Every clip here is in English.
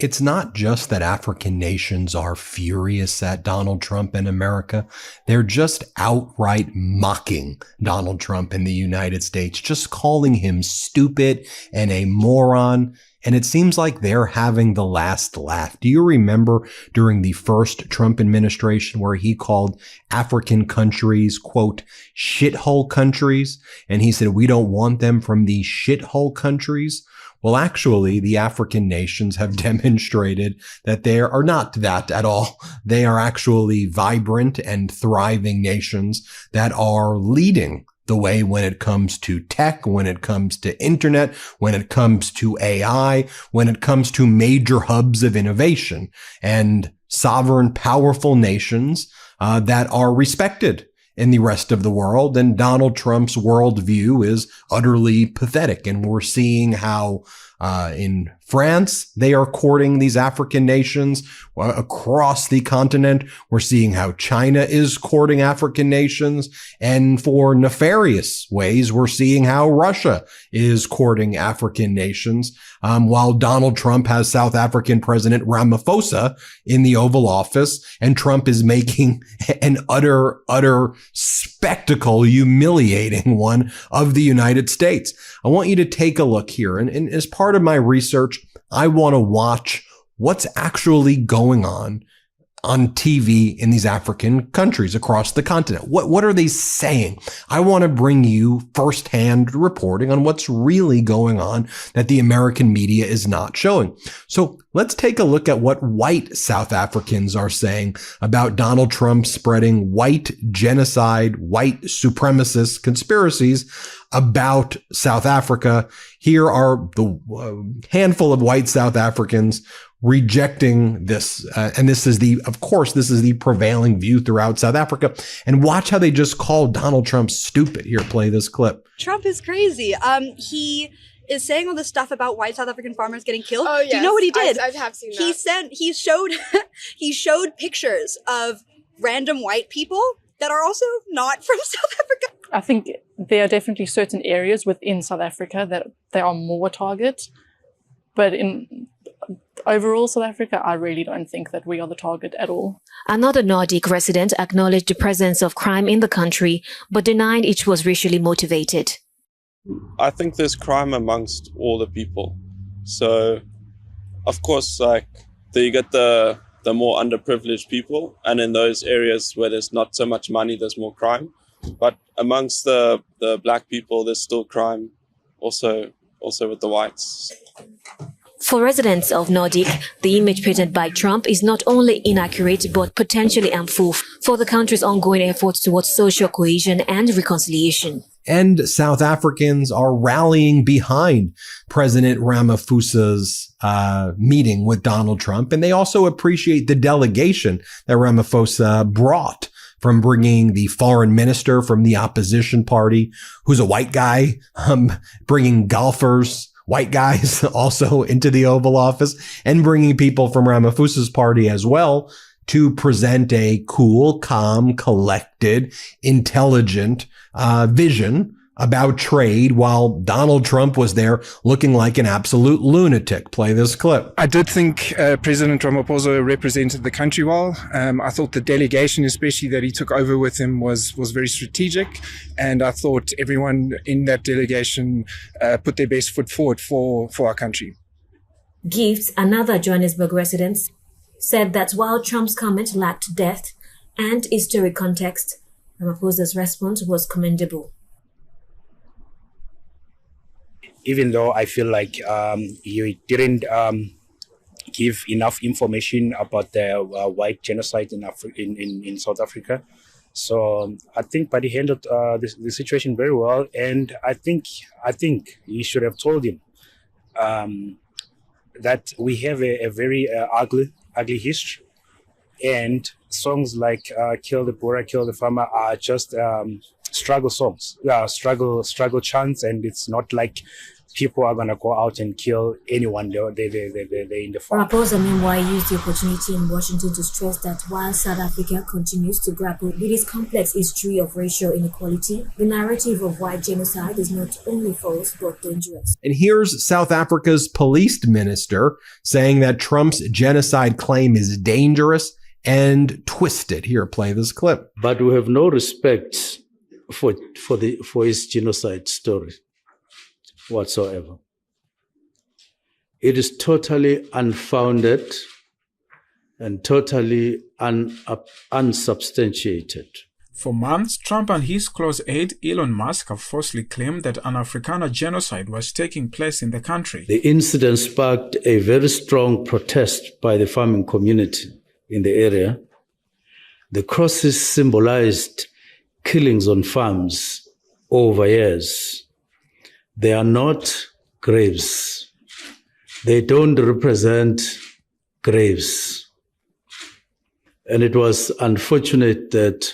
It's not just that African nations are furious at Donald Trump in America. They're just outright mocking Donald Trump in the United States, just calling him stupid and a moron. And it seems like they're having the last laugh. Do you remember during the first Trump administration where he called African countries, quote, shithole countries? And he said, we don't want them from the shithole countries. Well, actually, the African nations have demonstrated that they are not that at all. They are actually vibrant and thriving nations that are leading the way when it comes to tech, when it comes to internet, when it comes to AI, when it comes to major hubs of innovation and sovereign, powerful nations that are respected in the rest of the world. And Donald Trump's worldview is utterly pathetic. And we're seeing how in France, they are courting these African nations across the continent. We're seeing how China is courting African nations. And for nefarious ways, we're seeing how Russia is courting African nations. While Donald Trump has South African President Ramaphosa in the Oval Office, and Trump is making an utter spectacle, humiliating one of the United States. I want you to take a look here. And as part of my research, I want to watch what's actually going on TV in these African countries across the continent. What are they saying? I want to bring you firsthand reporting on what's really going on that the American media is not showing. So let's take a look at what white South Africans are saying about Donald Trump spreading white genocide, white supremacist conspiracies about South Africa. Here are the handful of white South Africans rejecting this. And this is the prevailing view throughout South Africa. And watch how they just call Donald Trump stupid. Here, play this clip. Trump is crazy. He is saying all this stuff about white South African farmers getting killed. Oh, yes. Do you know what he did? I have seen that. He showed pictures of random white people that are also not from South Africa. I think there are definitely certain areas within South Africa that they are more target. But in overall South Africa, I really don't think that we are the target at all. Another Nordic resident acknowledged the presence of crime in the country, but denied it was racially motivated. I think there's crime amongst all the people. So, of course, you get the more underprivileged people, and in those areas where there's not so much money, there's more crime. But amongst the black people, there's still crime, also with the whites. For residents of Nordic, the image painted by Trump is not only inaccurate but potentially harmful for the country's ongoing efforts towards social cohesion and reconciliation. And South Africans are rallying behind President Ramaphosa's meeting with Donald Trump. And they also appreciate the delegation that Ramaphosa brought, from bringing the foreign minister from the opposition party, who's a white guy, bringing golfers, white guys also into the Oval Office, and bringing people from Ramaphosa's party as well to present a cool, calm, collected, intelligent vision about trade, while Donald Trump was there looking like an absolute lunatic. Play this clip. I did think President Ramaphosa represented the country well. I thought the delegation, especially that he took over with him, was very strategic. And I thought everyone in that delegation put their best foot forward for our country. Gifts, another Johannesburg resident, said that while Trump's comment lacked depth and historic context, Ramaphosa's response was commendable. Even though I feel like you didn't give enough information about the white genocide in South Africa. So I think, but he handled the situation very well, and I think you should have told him that we have a very ugly history, and songs like "Kill the Boer, Kill the Farmer" are just struggle songs, struggle chants, and it's not like people are gonna go out and kill anyone. They're in the farm. Ramaphosa meanwhile used the opportunity in Washington to stress that while South Africa continues to grapple with its complex history of racial inequality, the narrative of white genocide is not only false but dangerous. And here's South Africa's police minister saying that Trump's genocide claim is dangerous and twisted. Here, play this clip. But we have no respect for his genocide story whatsoever. It is totally unfounded and totally unsubstantiated. For months, Trump and his close aide Elon Musk have falsely claimed that an Afrikaner genocide was taking place in the country. The incident sparked a very strong protest by the farming community in the area. The crosses symbolized killings on farms over years. They are not graves. They don't represent graves. And it was unfortunate that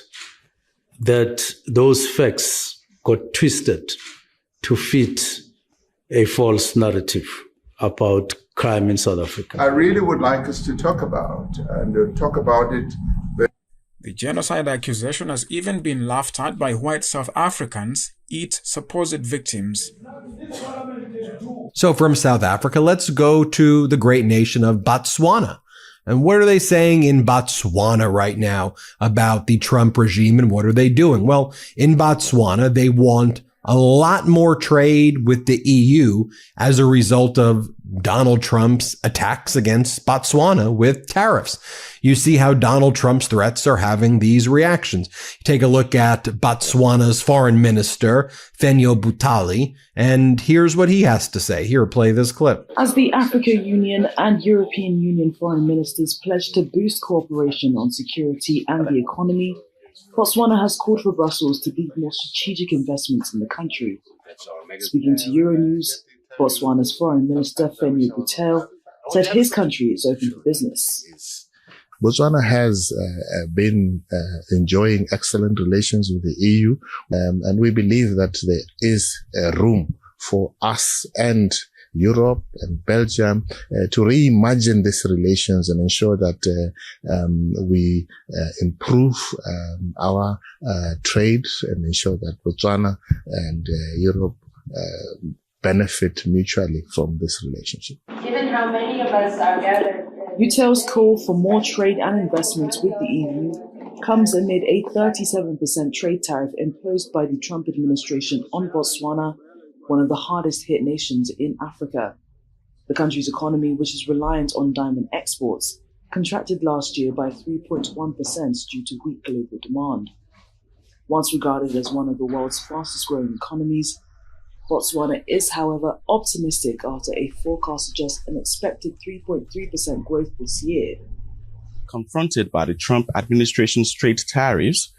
those facts got twisted to fit a false narrative about crime in South Africa. I really would like us to talk about it. The genocide accusation has even been laughed at by white South Africans, its supposed victims. So from South Africa, let's go to the great nation of Botswana. And what are they saying in Botswana right now about the Trump regime, and what are they doing? Well, in Botswana, they want a lot more trade with the EU as a result of Donald Trump's attacks against Botswana with tariffs. You see how Donald Trump's threats are having these reactions. Take a look at Botswana's foreign minister, Fenyo Butali, and here's what he has to say. Here, play this clip. As the Africa Union and European Union foreign ministers pledge to boost cooperation on security and the economy, Botswana has called for Brussels to lead more strategic investments in the country. Speaking to Euronews, Botswana's foreign minister, Fenyo Butali, said his country is open for business. Botswana has been enjoying excellent relations with the EU, and we believe that there is room for us and Europe and Belgium to reimagine these relations and ensure that we improve our trade and ensure that Botswana and Europe benefit mutually from this relationship. Given how many of us are gathered, Butali's call for more trade and investments with the EU comes amid a 37% trade tariff imposed by the Trump administration on Botswana, one of the hardest hit nations in Africa. The country's economy, which is reliant on diamond exports, contracted last year by 3.1% due to weak global demand. Once regarded as one of the world's fastest growing economies, Botswana is, however, optimistic after a forecast suggests an expected 3.3% growth this year. Confronted by the Trump administration's trade tariffs,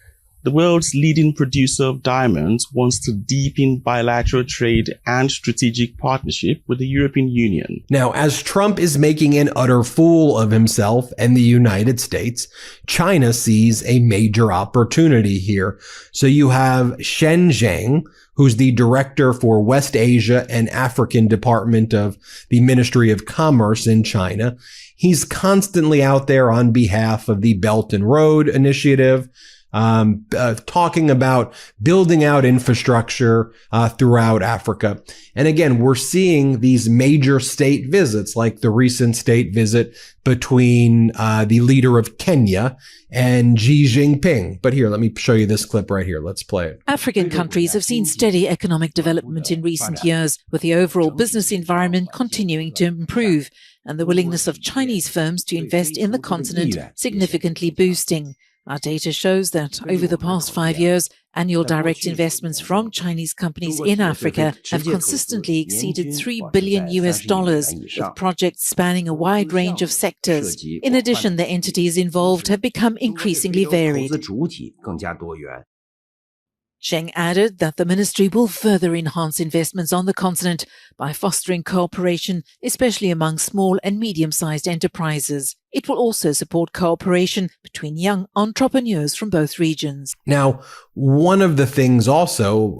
the world's leading producer of diamonds wants to deepen bilateral trade and strategic partnership with the European Union. Now, as Trump is making an utter fool of himself and the United States, China sees a major opportunity here. So you have Shen Zhang, who's the director for West Asia and African Department of the Ministry of Commerce in China. He's constantly out there on behalf of the Belt and Road Initiative, talking about building out infrastructure throughout Africa. And again, we're seeing these major state visits, like the recent state visit between the leader of Kenya and Xi Jinping. But here, let me show you this clip right here. Let's play it. African countries have seen steady economic development in recent years, with the overall business environment continuing to improve and the willingness of Chinese firms to invest in the continent significantly boosting. Our data shows that over the past 5 years, annual direct investments from Chinese companies in Africa have consistently exceeded $3 billion, with projects spanning a wide range of sectors. In addition, the entities involved have become increasingly varied. Zheng added that the ministry will further enhance investments on the continent by fostering cooperation, especially among small and medium-sized enterprises. It will also support cooperation between young entrepreneurs from both regions. Now, one of the things also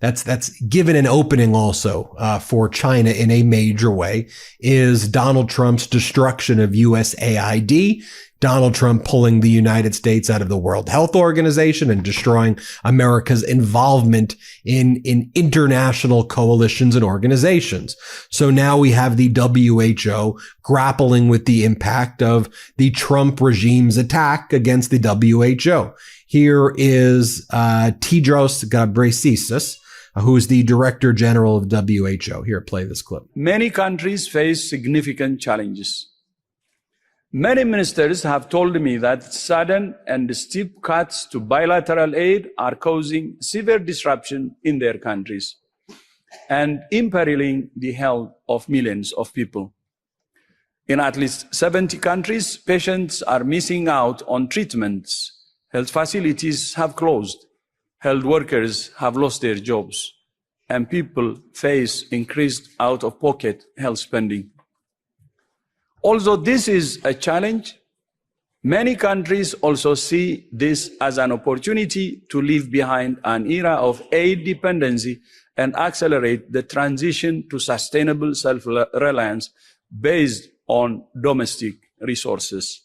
that's given an opening also for China in a major way is Donald Trump's destruction of USAID, Donald Trump pulling the United States out of the World Health Organization and destroying America's involvement in international coalitions and organizations. So now we have the WHO grappling with the impact of the Trump regime's attack against the WHO. Here is Tedros Ghebreyesus, who is the Director General of WHO. Here, play this clip. Many countries face significant challenges. Many ministers have told me that sudden and steep cuts to bilateral aid are causing severe disruption in their countries and imperiling the health of millions of people. In at least 70 countries, patients are missing out on treatments. Health facilities have closed. Health workers have lost their jobs, and people face increased out-of-pocket health spending. Although this is a challenge, many countries also see this as an opportunity to leave behind an era of aid dependency and accelerate the transition to sustainable self-reliance based on domestic resources.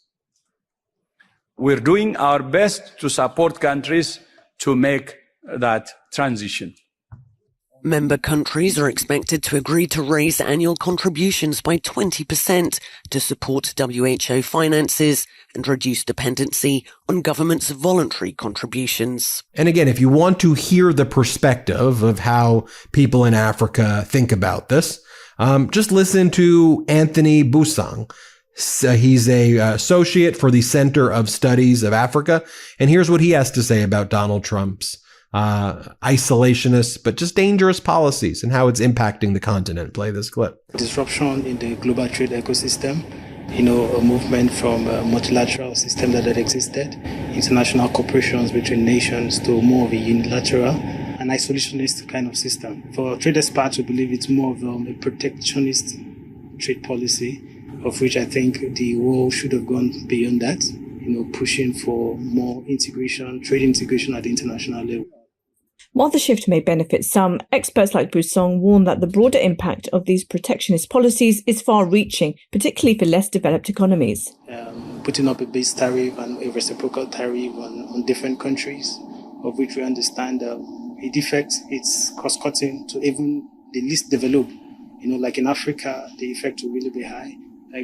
We're doing our best to support countries to make that transition. Member countries are expected to agree to raise annual contributions by 20% to support WHO finances and reduce dependency on governments' voluntary contributions. And again, if you want to hear the perspective of how people in Africa think about this, just listen to Anthony Busang. He's a associate for the Center of Studies of Africa. And here's what he has to say about Donald Trump's isolationist, but just dangerous policies and how it's impacting the continent. Play this clip. Disruption in the global trade ecosystem, a movement from a multilateral system that had existed, international cooperations between nations, to more of a unilateral and isolationist kind of system. For trade experts, we believe it's more of a protectionist trade policy, of which I think the world should have gone beyond that, pushing for more integration, trade integration at the international level. While the shift may benefit some, experts like Busong warn that the broader impact of these protectionist policies is far-reaching, particularly for less developed economies. Putting up a base tariff and a reciprocal tariff on different countries, of which we understand it affects its cost-cutting to even the least developed. Like in Africa, the effect will really be high.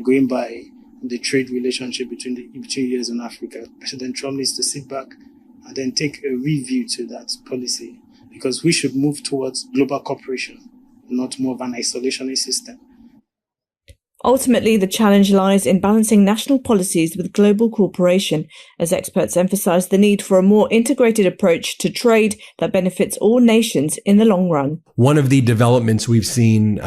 Going by the trade relationship between US and Africa, President Trump needs to sit back and then take a review to that policy, because we should move towards global cooperation, not more of an isolationist system. Ultimately, the challenge lies in balancing national policies with global cooperation, as experts emphasize the need for a more integrated approach to trade that benefits all nations in the long run. One of the developments we've seen,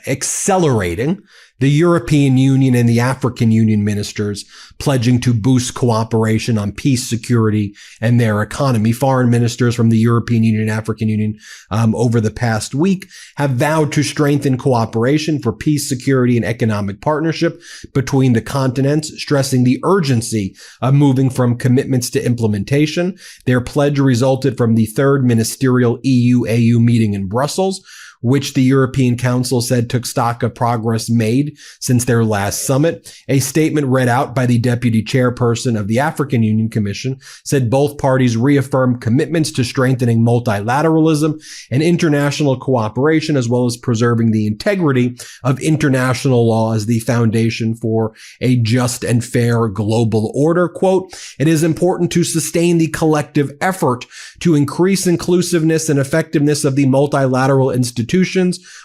accelerating, the European Union and the African Union ministers pledging to boost cooperation on peace, security, and their economy. Foreign ministers from the European Union and African Union over the past week have vowed to strengthen cooperation for peace, security, and economic partnership between the continents, stressing the urgency of moving from commitments to implementation. Their pledge resulted from the third ministerial EU-AU meeting in Brussels, which the European Council said took stock of progress made since their last summit. A statement read out by the deputy chairperson of the African Union Commission said both parties reaffirmed commitments to strengthening multilateralism and international cooperation, as well as preserving the integrity of international law as the foundation for a just and fair global order. Quote, "It is important to sustain the collective effort to increase inclusiveness and effectiveness of the multilateral institutions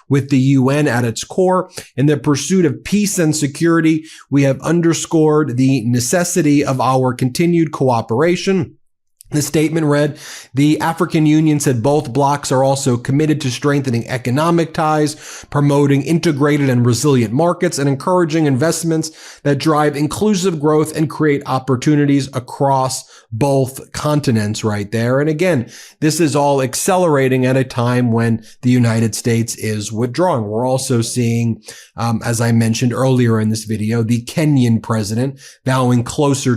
with the UN at its core. In the pursuit of peace and security, we have underscored the necessity of our continued cooperation The statement read, the African Union said both blocs are also committed to strengthening economic ties, promoting integrated and resilient markets, and encouraging investments that drive inclusive growth and create opportunities across both continents right there. And again, this is all accelerating at a time when the United States is withdrawing. We're also seeing, as I mentioned earlier in this video, the Kenyan president vowing closer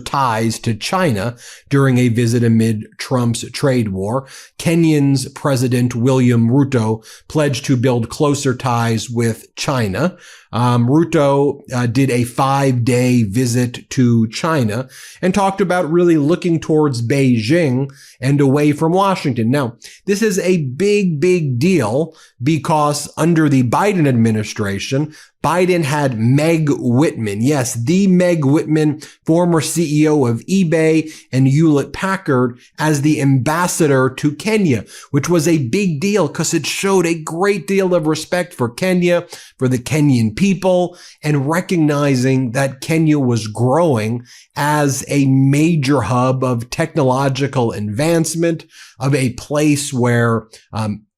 ties to China during a visit amid Trump's trade war. Kenyan's President William Ruto pledged to build closer ties with China. Ruto did a 5-day visit to China and talked about really looking towards Beijing and away from Washington. Now, this is a big, big deal because under the Biden administration, Biden had Meg Whitman. Yes, the Meg Whitman, former CEO of eBay and Hewlett Packard, as the ambassador to Kenya, which was a big deal because it showed a great deal of respect for Kenya, for the Kenyan people, and recognizing that Kenya was growing as a major hub of technological advancement, of a place where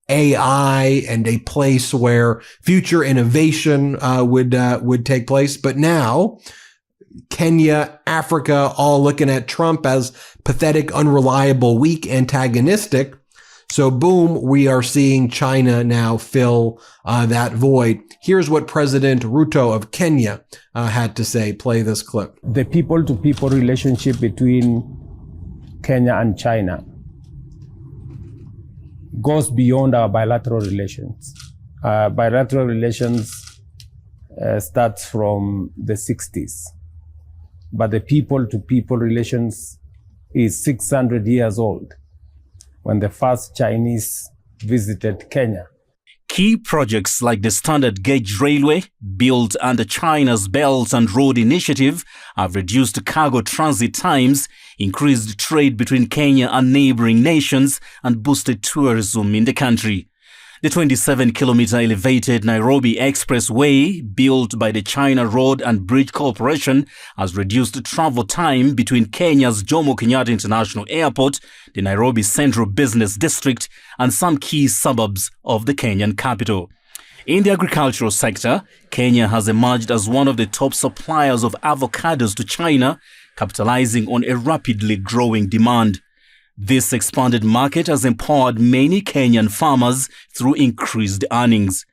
AI and a place where future innovation would take place. But now Kenya, Africa, all looking at Trump as pathetic, unreliable, weak, antagonistic. So boom, we are seeing China now fill that void. Here's what President Ruto of Kenya had to say. Play this clip. The people-to-people relationship between Kenya and China goes beyond our bilateral relations. Bilateral relations starts from the 60s, but the people-to-people relations is 600 years old when the first Chinese visited Kenya. Key projects like the standard gauge railway, built under China's Belt and Road Initiative, have reduced cargo transit times, increased trade between Kenya and neighboring nations, and boosted tourism in the country. The 27-kilometer elevated Nairobi Expressway, built by the China Road and Bridge Corporation, has reduced travel time between Kenya's Jomo Kenyatta International Airport, the Nairobi Central Business District, and some key suburbs of the Kenyan capital. In the agricultural sector, Kenya has emerged as one of the top suppliers of avocados to China, capitalizing on a rapidly growing demand. This expanded market has empowered many Kenyan farmers through increased earnings.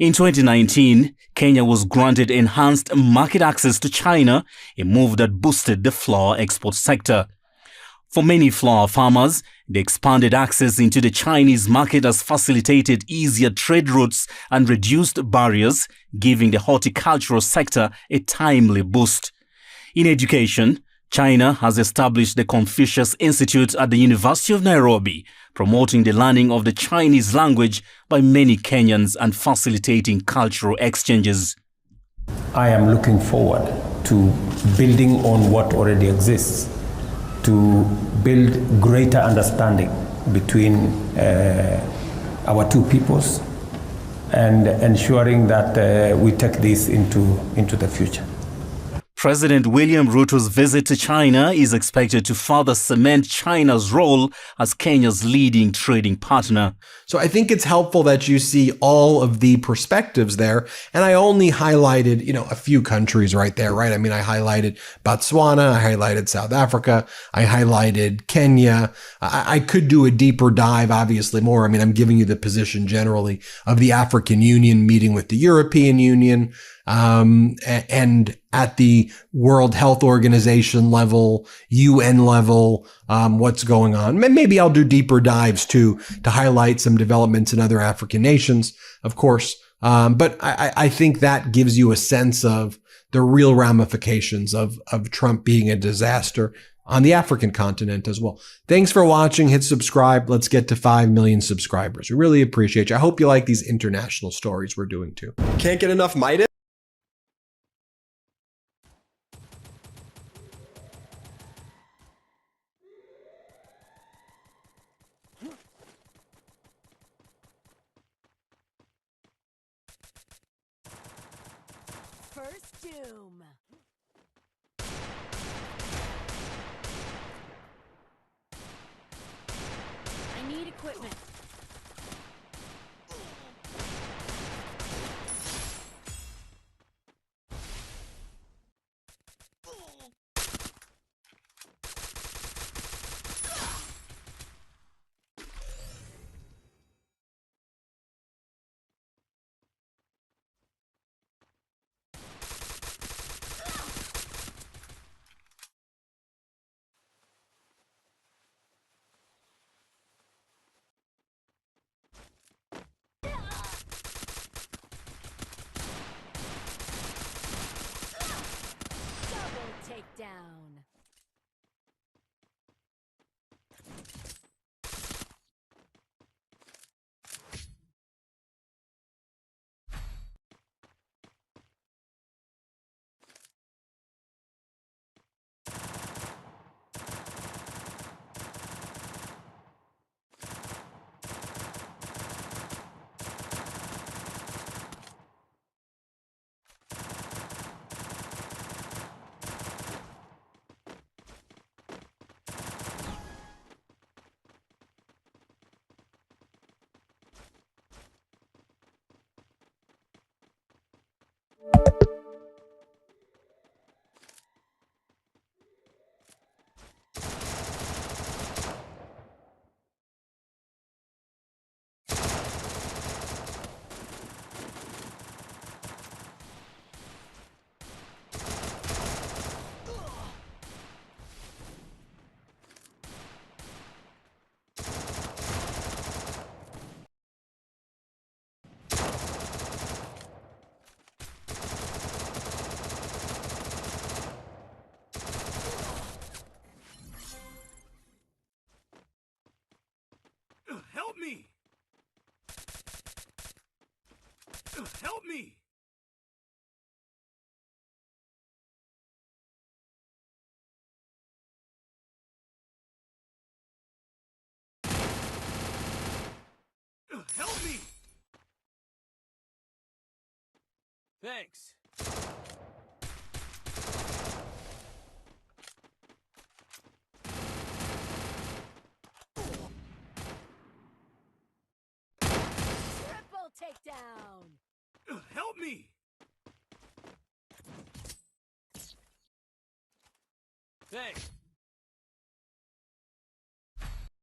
In 2019, Kenya was granted enhanced market access to China, a move that boosted the flour export sector. For many flour farmers, the expanded access into the Chinese market has facilitated easier trade routes and reduced barriers, giving the horticultural sector a timely boost. In education, China has established the Confucius Institute at the University of Nairobi, promoting the learning of the Chinese language by many Kenyans and facilitating cultural exchanges. I am looking forward to building on what already exists, to build greater understanding between our two peoples and ensuring that we take this into the future. President William Ruto's visit to China is expected to further cement China's role as Kenya's leading trading partner. So I think it's helpful that you see all of the perspectives there. And I only highlighted, a few countries right there, right? I mean, I highlighted Botswana, I highlighted South Africa, I highlighted Kenya. I could do a deeper dive, obviously more. I mean, I'm giving you the position generally of the African Union meeting with the European Union. And at the World Health Organization level, UN level, what's going on. Maybe I'll do deeper dives too, to highlight some developments in other African nations, of course. But I think that gives you a sense of the real ramifications of Trump being a disaster on the African continent as well. Thanks for watching. Hit subscribe. Let's get to 5 million subscribers. We really appreciate you. I hope you like these international stories we're doing too. Can't get enough Midas? First Doom. Need equipment. Takedown. Help me! Help me! Help me! Thanks. Triple takedown. Help me! Thanks.